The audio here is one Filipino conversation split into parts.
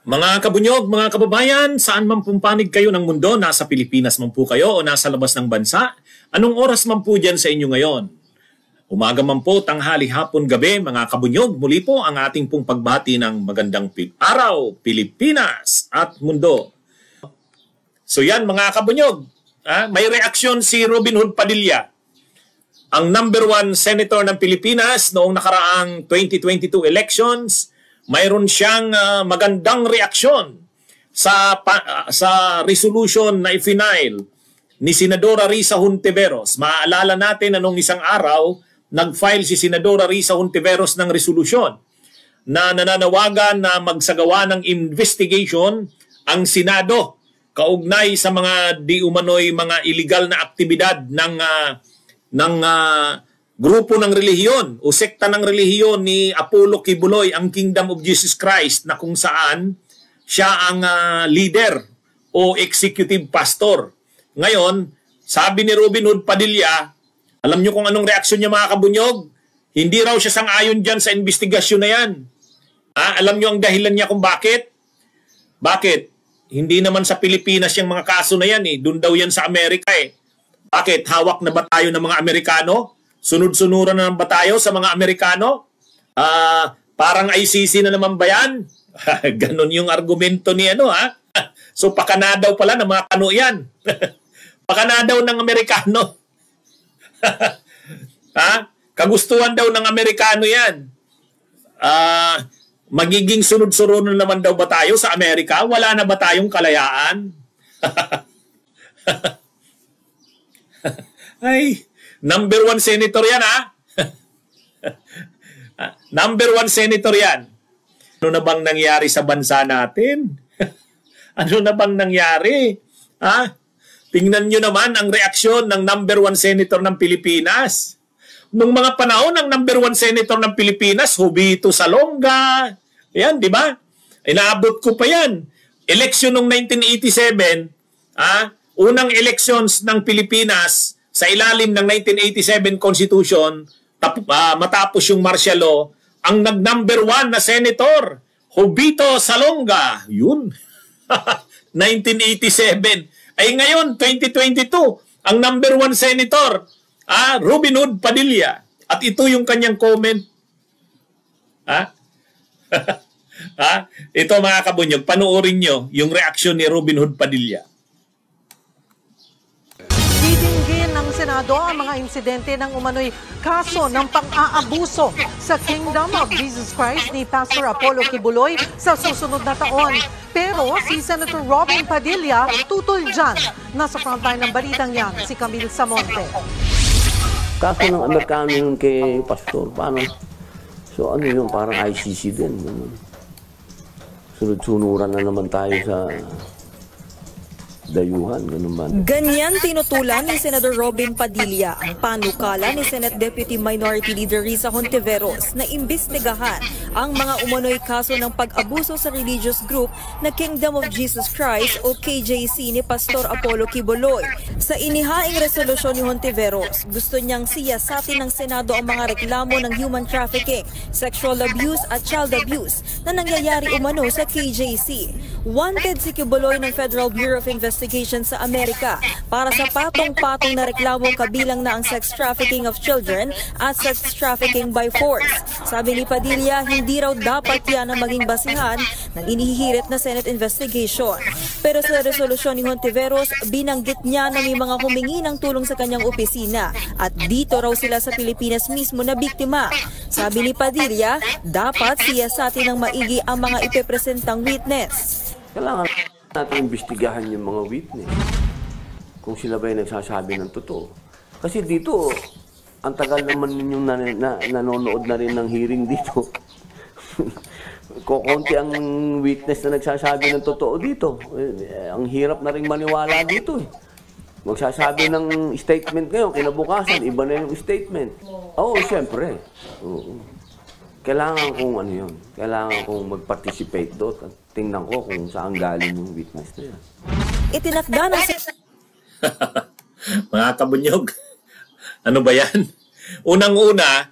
Mga kabunyog, mga kababayan, saan man pumpanig kayo ng mundo, nasa Pilipinas man po kayo o nasa labas ng bansa, anong oras man po dyan sa inyo ngayon? Umaga man po, tanghali, hapon, gabi, mga kabunyog, muli po ang ating pong pagbati ng magandang araw, Pilipinas at mundo. So yan mga kabunyog, may reaksyon si Robin Hood Padilla, ang #1 senator ng Pilipinas noong nakaraang 2022 elections. Mayroon siyang magandang reaksyon sa resolution na i-final ni Senadora Risa Hontiveros. Maaalala natin na nung isang araw, nag-file si Senadora Risa Hontiveros ng resolusyon na nananawagan na magsagawa ng investigation ang Senado kaugnay sa mga di umano'y mga illegal na aktibidad ng grupo ng relihiyon o sekta ng relihiyon ni Apollo Kibuloy, ang Kingdom of Jesus Christ, na kung saan siya ang leader o executive pastor. Ngayon, sabi ni Robin Hood Padilla, alam niyo kung anong reaksyon niya mga kabunyog? Hindi raw siya sang-ayon dyan sa investigasyon na yan. Alam niyo ang dahilan niya kung bakit? Bakit? Hindi naman sa Pilipinas yung mga kaso na yan eh. Doon daw yan sa Amerika eh. Bakit? Hawak na ba tayo ng mga Amerikano? Sunod-sunuran na ba tayo sa mga Amerikano? Parang ICC na naman ba yan? Ganon yung argumento ni So pakana daw pala ng mga kano yan. Pakana daw ng Amerikano. Kagustuhan daw ng Amerikano yan. Magiging sunod-sunuran naman daw ba tayo sa Amerika? Wala na ba tayong kalayaan? Ay, #1 senator yan #1 senator yan. Ano na bang nangyari sa bansa natin? Ano na bang nangyari? Tingnan nyo naman ang reaksyon ng #1 senator ng Pilipinas. Nung mga panahon ng #1 senator ng Pilipinas, Jovito Salonga, yan, di ba? Inaabot ko pa yan. Eleksyon noong 1987, unang elections ng Pilipinas sa ilalim ng 1987 Constitution, matapos yung martial law, ang #1 na senator, Jovito Salonga, yun, 1987. Ay ngayon, 2022, ang #1 senator, Robin Hood Padilla. At ito yung kanyang comment. Ito mga kabunyog, panoorin nyo yung reaksyon ni Robin Hood Padilla. Didinggin ng Senado ang mga insidente ng umano'y kaso ng pang-aabuso sa Kingdom of Jesus Christ ni Pastor Apollo Kibuloy sa susunod na taon. Pero si Senator Robin Padilla tutol dyan. Nasa frontline ng balitang yan, si Camille Samonte. Kaso ng Amerikano yun kay Pastor, paano? So ano yun, parang ICC din. Sunod-sunuran na naman tayo sa dayuhan, ganun ba? Ganyan tinutulan ni Senator Robin Padilla ang panukala ni Senate Deputy Minority Leader Risa Hontiveros na imbestigahan ang mga umano'y kaso ng pag-abuso sa religious group na Kingdom of Jesus Christ o KJC ni Pastor Apollo Kibuloy. Sa inihaing resolusyon ni Hontiveros, gusto niyang siyasatin ng Senado ang mga reklamo ng human trafficking, sexual abuse at child abuse na nangyayari umano sa KJC. Wanted si Kibuloy ng Federal Bureau of Investigation sa Amerika para sa patong-patong na reklamong kabilang na ang sex trafficking of children at sex trafficking by force. Sabi ni Padilla, hindi raw dapat yan ang maging basihan ng inihihirit na Senate investigation. Pero sa resolusyon ni Hontiveros, binanggit niya na may mga humingi ng tulong sa kanyang opisina at dito raw sila sa Pilipinas mismo na biktima. Sabi ni Padilla, dapat siyasatin ng maigi ang mga ipepresentang witness. Kailangan natin imbestigahan yung mga witness kung sila ba yung nagsasabi ng totoo. Kasi dito, ang tagal naman ninyong nanonood na rin ng hearing dito. Kukunti ang witness na nagsasabi ng totoo dito. Ang hirap na rin maniwala dito. Magsasabi ng statement ngayon, kinabukasan, iba na yung statement. Oo, siyempre. Kailangan kong ano yun. Kailangan kong mag-participate doon at tingnan ko kung saan galing yung witness na yan. Itinakda na Mga kabunyog, ano ba yan? Unang-una,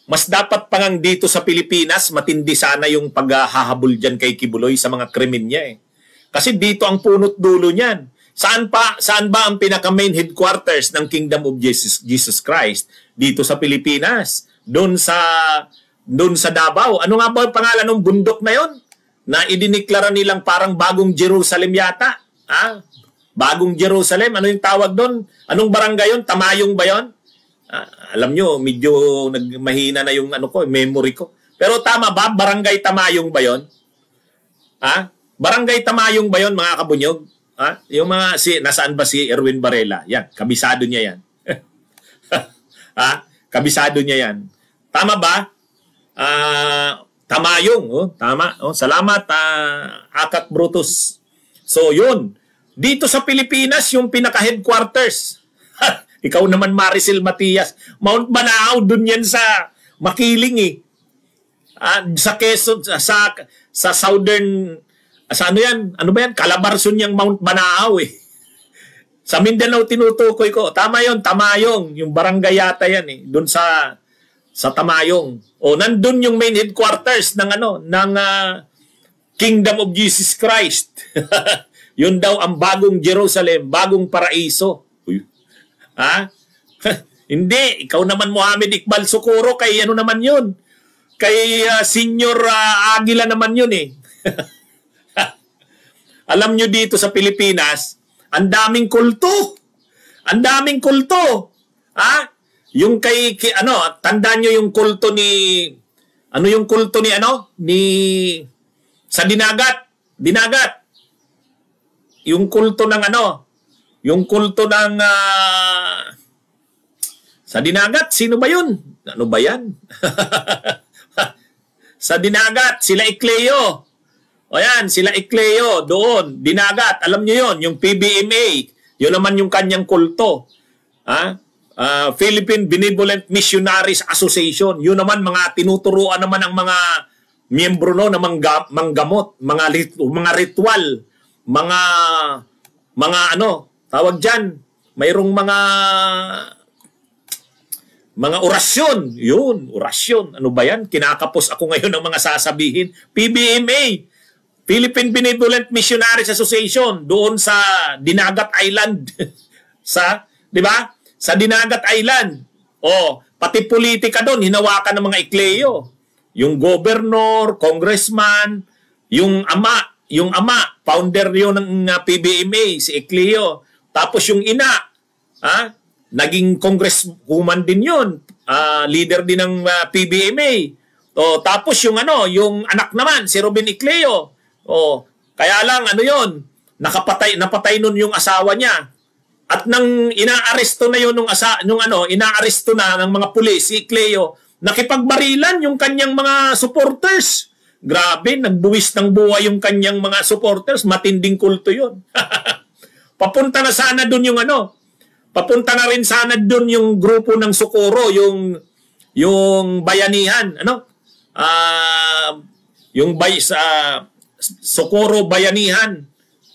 mas dapat pangang dito sa Pilipinas, matindi sana yung paghahabol dyan kay Kibuloy sa mga krimen niya eh. Kasi dito ang punot dulo niyan. Saan ba ang pinaka-main headquarters ng Kingdom of Jesus Christ? Dito sa Pilipinas. Doon sa Davao. Ano nga ba ang pangalan ng bundok na yon? Na idiniklara nilang parang bagong Jerusalem yata. Bagong Jerusalem. Ano yung tawag doon? Anong barangay yon? Tamayong ba yon? Alam nyo, medyo mahina na yung memory ko. Pero tama ba? Barangay Tamayong ba yon? Barangay Tamayong ba yon, mga kabunyog? Yung mga, nasaan ba si Erwin Varela? Yan, kabisado niya yan. Kabisado niya yan. Tama ba? Tamayong. Tama. Salamat, Akak Brutus. So, yun. Dito sa Pilipinas, yung pinaka-headquarters. Ikaw naman, Maricel Matias. Mount Banao, dun yan sa Makiling eh. Sa Quezon, sa Southern, sa ano yan? Ano ba yan? Calabarzon yung Mount Banao eh. Sa Mindanao tinutukoy ko. Tama yun, Tamayong. Yung barangay yata yan eh. Dun sa Tamayong. Nandun yung main headquarters ng Kingdom of Jesus Christ. Yun daw ang bagong Jerusalem, bagong paraiso. Hindi, ikaw naman Mohammed Iqbal Socorro, kay ano naman yun? Kay Senior Aguila naman yun eh. Alam nyo dito sa Pilipinas, ang daming kulto. Ang daming kulto. Yung tandaan nyo yung kulto ni, yung kulto ni sa Dinagat. Yung kulto ng yung kulto ng sa Dinagat, sino ba yun? Ano ba yan? Sa Dinagat, sila Icleo. Yan, sila Icleo doon, Dinagat. Alam nyo yun, yung PBMA. Yun naman yung kanyang kulto. Philippine Benevolent Missionaries Association. Yun naman, mga tinuturuan naman ang mga miyembro na manggamot, mga ritual, mga tawag dyan, mayroong mga orasyon. Yun, orasyon. Ano ba yan? Kinakapos ako ngayon ng mga sasabihin. PBMA, Philippine Benevolent Missionaries Association, doon sa Dinagat Island. Di ba? Sa Dinagat Island. Pati politika doon, hinawakan ng mga Icleo. Yung governor, congressman, yung ama, founder yun ng PBMA, si Icleo. Tapos yung ina, naging congresswoman din yun, leader din ng PBMA. Tapos yung anak naman, si Robin Icleo. Kaya lang yun, napatay nun yung asawa niya. At nang inaaresto na yun inaaresto na ng mga pulis si Icleo, nakipagbarilan yung kanyang mga supporters. Grabe, nagbuwis ng buhay yung kanyang mga supporters. Matinding kulto yun. Papunta na sana dun yung papunta na rin sana dun yung grupo ng Socorro, yung bayanihan, Socorro Bayanihan,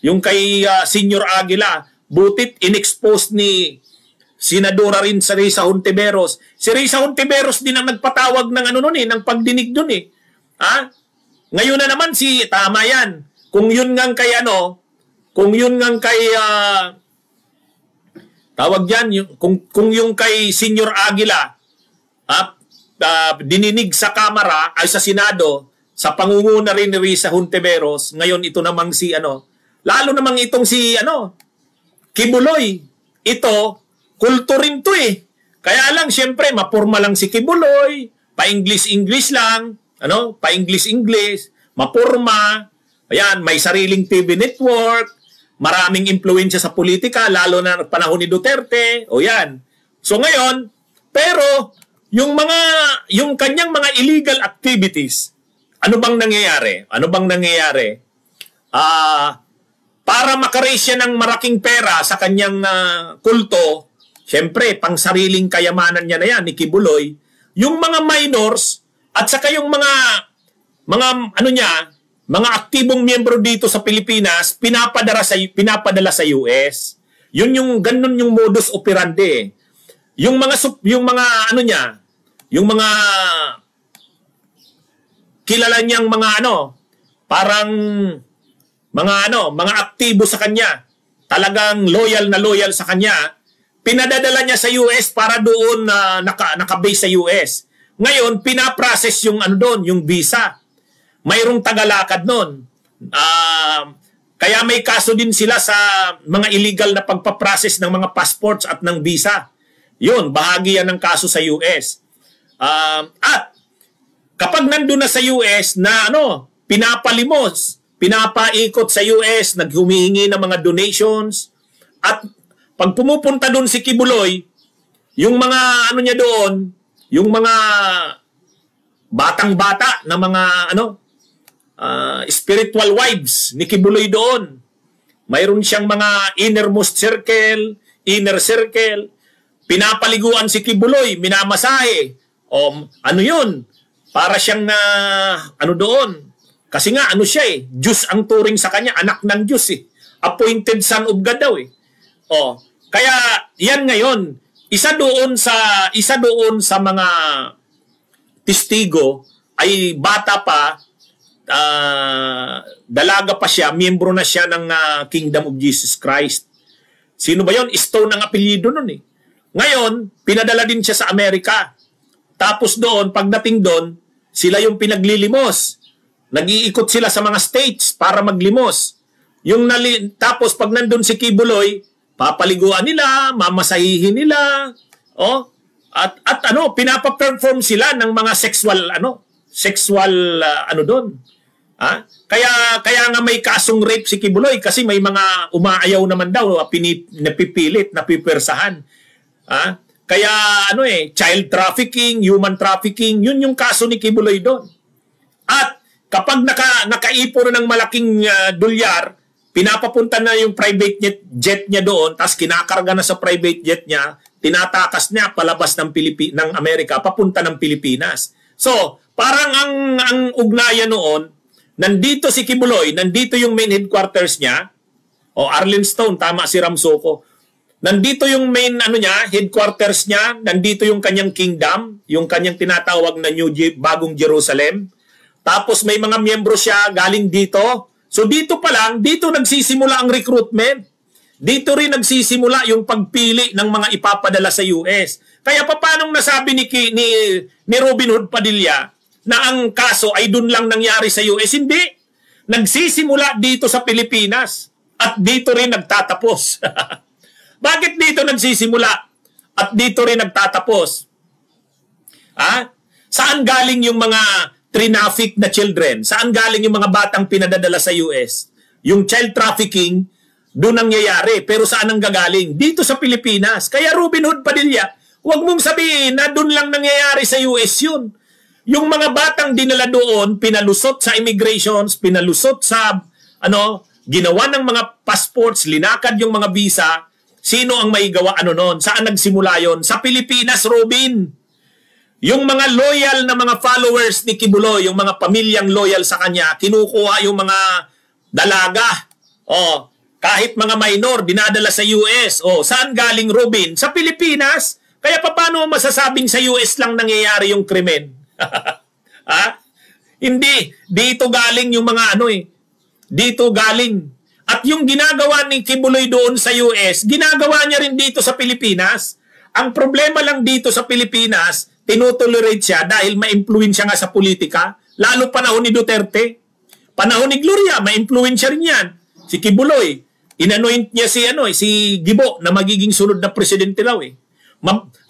yung kay Senior Aguila. Butit inexpose ni Senadora rin sa Risa Hontiveros. Si Risa Hontiveros din ang nagpatawag ng ng pagdinig dun eh. Ngayon na naman tama yan. Kung yun ngang kay tawag dyan, kung yung kay Senior Aguila dininig sa Kamara, ay sa Senado, sa pangunguna rin ni Risa Hontiveros, ngayon ito namang lalo namang itong Kibuloy. Ito, kulto rin to eh. Kaya lang, syempre, mapurma lang si Kibuloy, pa-English lang, pa-English, mapurma, ayan, may sariling TV network, maraming impluensya sa politika, lalo na panahon ni Duterte, yan. So ngayon, pero, yung kanyang mga illegal activities, ano bang nangyayari? Para makaraise siya ng maraking pera sa kanyang kulto, syempre, pang sariling kayamanan niya na yan, ni Kibuloy, yung mga minors, at saka yung mga mga aktibong miyembro dito sa Pilipinas, pinapadala sa US. Yun yung ganun yung modus operandi. Yung mga yung mga kilala niyang mga parang mga aktibo sa kanya, talagang loyal na loyal sa kanya, pinadadala niya sa US para doon naka-base sa US. Ngayon, pinaprocess yung doon, yung visa. Mayroong tagalakad noon. Kaya may kaso din sila sa mga illegal na pagpaprocess ng mga passports at ng visa. Yun, bahagi yan ng kaso sa US. At kapag nandun na sa US na pinapalimos, pinapaikot sa US, naghumihingi ng mga donations, at pag pumupunta doon si Kibuloy, yung mga niya doon, yung mga batang-bata na mga spiritual wives ni Kibuloy doon. Mayroon siyang mga innermost circle, inner circle. Pinapaliguan si Kibuloy, minamasahe. O yun? Para siyang doon. Kasi nga siya Diyos ang turing sa kanya, anak ng Diyos Appointed son of God daw Kaya yan ngayon, isa doon sa mga testigo ay bata pa, dalaga pa siya, miyembro na siya ng Kingdom of Jesus Christ. Sino ba yon? Stone ang apelyido nun Ngayon, pinadala din siya sa Amerika. Tapos doon, pagdating doon, sila yung pinaglilimos. Nag-iikot sila sa mga states para maglimos. Tapos pag nandun si Kibuloy, papaliguan nila, mamasahihin nila, at pinapa-perform sila ng mga sexual doon. Kaya nga may kasong rape si Kibuloy kasi may mga umaayaw naman daw, napipilit, napipersahan. Kaya child trafficking, human trafficking, yun yung kaso ni Kibuloy doon. At kapag nakaipon ng malaking dolyar, pinapapunta na yung private jet niya doon, tapos kinakarga na sa private jet niya, tinatakas niya palabas ng Amerika, papunta ng Pilipinas. So, parang ang ugnayan noon, nandito si Kibuloy, nandito yung main headquarters niya, Arlenstone, tama si Ramsoco. Nandito yung main headquarters niya, nandito yung kanyang kingdom, yung kanyang tinatawag na Bagong Jerusalem. Tapos may mga miyembro siya galing dito. So dito pa lang, dito nagsisimula ang recruitment. Dito rin nagsisimula yung pagpili ng mga ipapadala sa US. Kaya paano nasabi ni Robin Hood Padilla na ang kaso ay dun lang nangyari sa US? Hindi. Nagsisimula dito sa Pilipinas at dito rin nagtatapos. Bakit dito nagsisimula at dito rin nagtatapos? Saan galing yung mga traffic na children? Saan galing yung mga batang pinadadala sa US? Yung child trafficking, doon nangyayari. Pero saan ang gagaling? Dito sa Pilipinas. Kaya Robin Hood Padilla, huwag mong sabihin na doon lang nangyayari sa US yun. Yung mga batang dinala doon, pinalusot sa immigrations, pinalusot sa, ginawa ng mga passports, linakad yung mga visa. Sino ang maigawa noon? Saan nagsimula yon? Sa Pilipinas, Robin. Yung mga loyal na mga followers ni Kibuloy, yung mga pamilyang loyal sa kanya, kinukuha yung mga dalaga. Kahit mga minor, dinadala sa US. Saan galing, Robin? Sa Pilipinas. Kaya paano masasabing sa US lang nangyayari yung krimen? Hindi. Dito galing yung mga Dito galing. At yung ginagawa ni Kibuloy doon sa US, ginagawa niya rin dito sa Pilipinas. Ang problema lang dito sa Pilipinas, tinutolerate siya dahil ma-influensya nga sa politika. Lalo panahon ni Duterte. Panahon ni Gloria, ma-influensya rin yan. Si Kibuloy, inanoint niya si Gibo na magiging sunod na presidente raw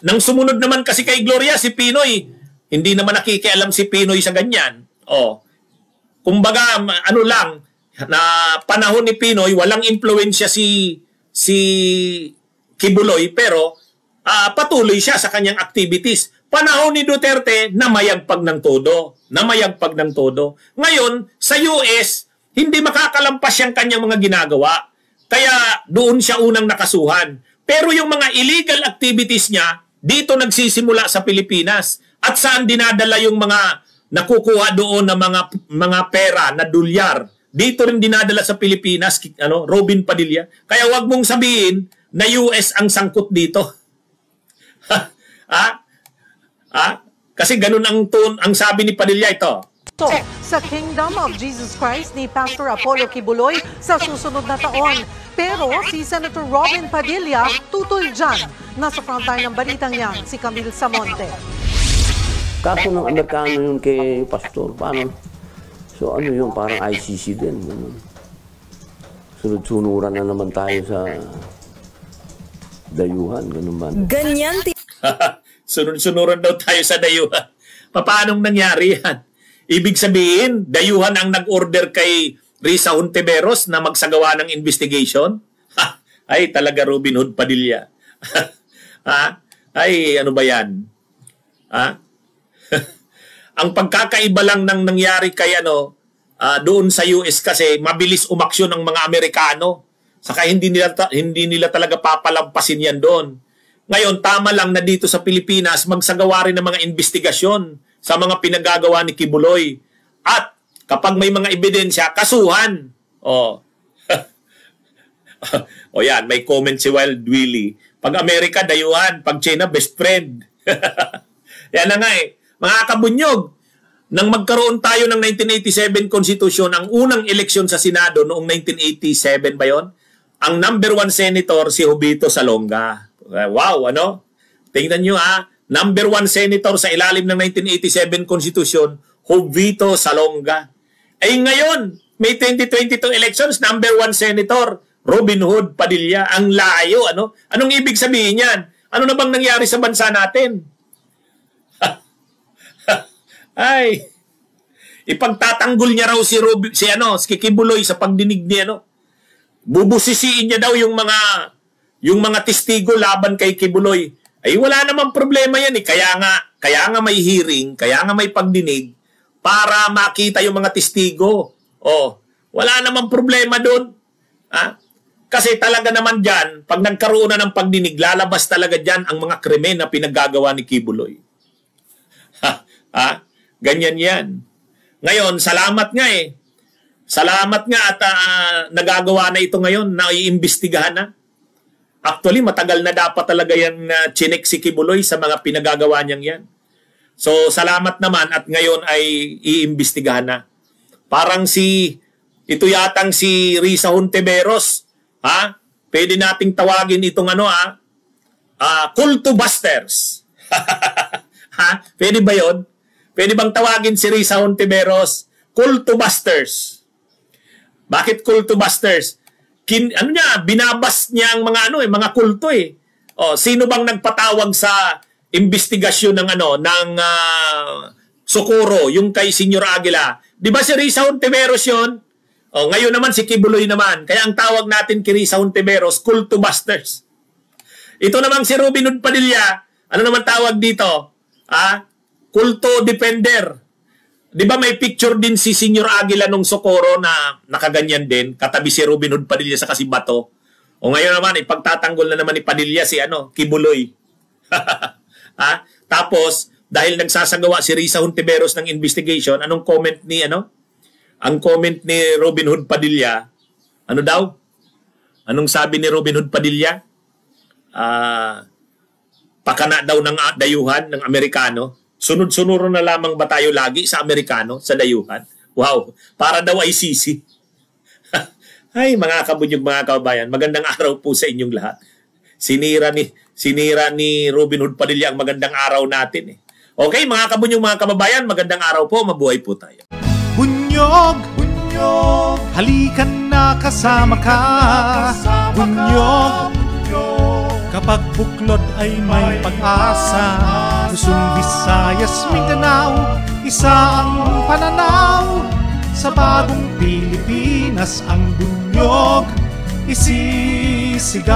Nang sumunod naman kasi kay Gloria, si Pinoy, hindi naman nakikialam si Pinoy sa ganyan. Kumbaga, lang, na panahon ni Pinoy, walang impluensya si Kibuloy, pero patuloy siya sa kanyang activities. Panahon ni Duterte, namayagpag ng todo. Namayagpag ng todo. Ngayon, sa US, hindi makakalampas yung kanyang mga ginagawa. Kaya doon siya unang nakasuhan. Pero yung mga illegal activities niya, dito nagsisimula sa Pilipinas. At saan dinadala yung mga nakukuha doon na mga pera na dolyar? Dito rin dinadala sa Pilipinas, Robin Padilla. Kaya wag mong sabihin na US ang sangkot dito. Kasi ganun ang sabi ni Padilla ito. Sa Kingdom of Jesus Christ ni Pastor Apollo Kibuloy sa susunod na taon. Pero si Senator Robin Padilla tutol dyan. Nasa frontline ng balitang yan, si Camille Samonte. Kaso ng Amerikano yun kay Pastor, paano? So ano yun, parang ICC din. Ganun. Sunod-sunuran na naman tayo sa dayuhan, ganun ba? Ganyan Sunod-sunuran daw tayo sa dayuhan. Paanong nangyari yan? Ibig sabihin, dayuhan ang nag-order kay Risa Hontiveros na magsagawa ng investigation? Ay, talaga Robin Hood Padilla. Ay, ano ba yan? Ang pagkakaiba lang ng nangyari kay doon sa US kasi mabilis umaksyon ng mga Amerikano. Saka hindi nila talaga papalampasin yan doon. Ngayon, tama lang na dito sa Pilipinas magsagawa rin ng mga investigasyon sa mga pinagagawa ni Kibuloy. At kapag may mga ebidensya, kasuhan. O yan, may comment si Wild Willie. Pag Amerika, dayuhan. Pag China, best friend. Yan na nga Mga kabunyog, nang magkaroon tayo ng 1987 Constitution, ang unang eleksyon sa Senado noong 1987 ba yon? Ang number 1 senator si Jovito Salonga. Wow, Tingnan nyo number 1 senator sa ilalim ng 1987 Constitution, Jovito Salonga. Ay ngayon, may 2022 elections, number 1 senator, Robin Hood Padilla. Ang layo, Anong ibig sabihin yan? Ano na bang nangyari sa bansa natin? Ay, ipagtatanggol niya raw si Kibuloy sa pagdinig ni Bubusisiin niya daw yung mga testigo laban kay Kibuloy. Ay wala namang problema yan Kaya nga may hearing, kaya nga may pagdinig para makita yung mga testigo. Wala namang problema doon. Kasi talaga naman diyan, pag nagkaroon na ng pagdinig, lalabas talaga diyan ang mga krimen na pinaggagawa ni Kibuloy. Ganyan yan. Ngayon, salamat nga Salamat nga at nagagawa na ito ngayon, na iimbestigahan na. Actually, matagal na dapat talaga yan chinek si Kibuloy sa mga pinagagawa niyang yan. So, salamat naman at ngayon ay iimbestigahan na. Parang ito yatang si Risa Hontiveros, pwede nating tawagin itong Culto Busters. Pwede ba yun? Pwede bang tawagin si Risa Hontiveros Culto Busters? Bakit Culto Busters? Binabas niya ang mga kulto sino bang nagpatawag sa investigasyon ng Socorro, yung kay Senior Aguila? Di ba si Risa Hontiveros yun? Ngayon naman si Kibuloy naman. Kaya ang tawag natin kay Risa Hontiveros, Culto Busters. Ito namang si Robin Hood Padilla, ano naman tawag dito? Kulto Defender. Di ba may picture din si Senior Aguila nung Socorro na nakaganyan din, katabi si Robin Hood Padilla sa Kasibato. Ngayon naman, ipagtatanggol na naman ni Padilla si Kibuloy. Tapos, dahil nagsasagawa si Risa Hontiveros ng investigation, anong comment ni Ang comment ni Robin Hood Padilla, ano daw? Anong sabi ni Robin Hood Padilla? Pakana daw ng dayuhan ng Amerikano. Sunod-sunuro na lamang ba tayo lagi sa Amerikano, sa dayuhan? Wow, para daw ay sisi. Ay, mga kabunyog, mga kababayan, magandang araw po sa inyong lahat. Sinira ni Robin Hood Padilla ang magandang araw natin. Okay, mga kabunyog, mga kababayan, magandang araw po, mabuhay po tayo. Bunyog, bunyog, halikan na kasama ka. Bunyog, kapag buklod ay may pag-asa. Luzon, Visayas, Mindanao, isa ang pananaw. Sa bagong Pilipinas ang bunyog isisigaw.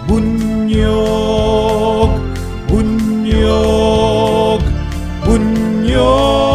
Bunyog, bunyog, bunyog.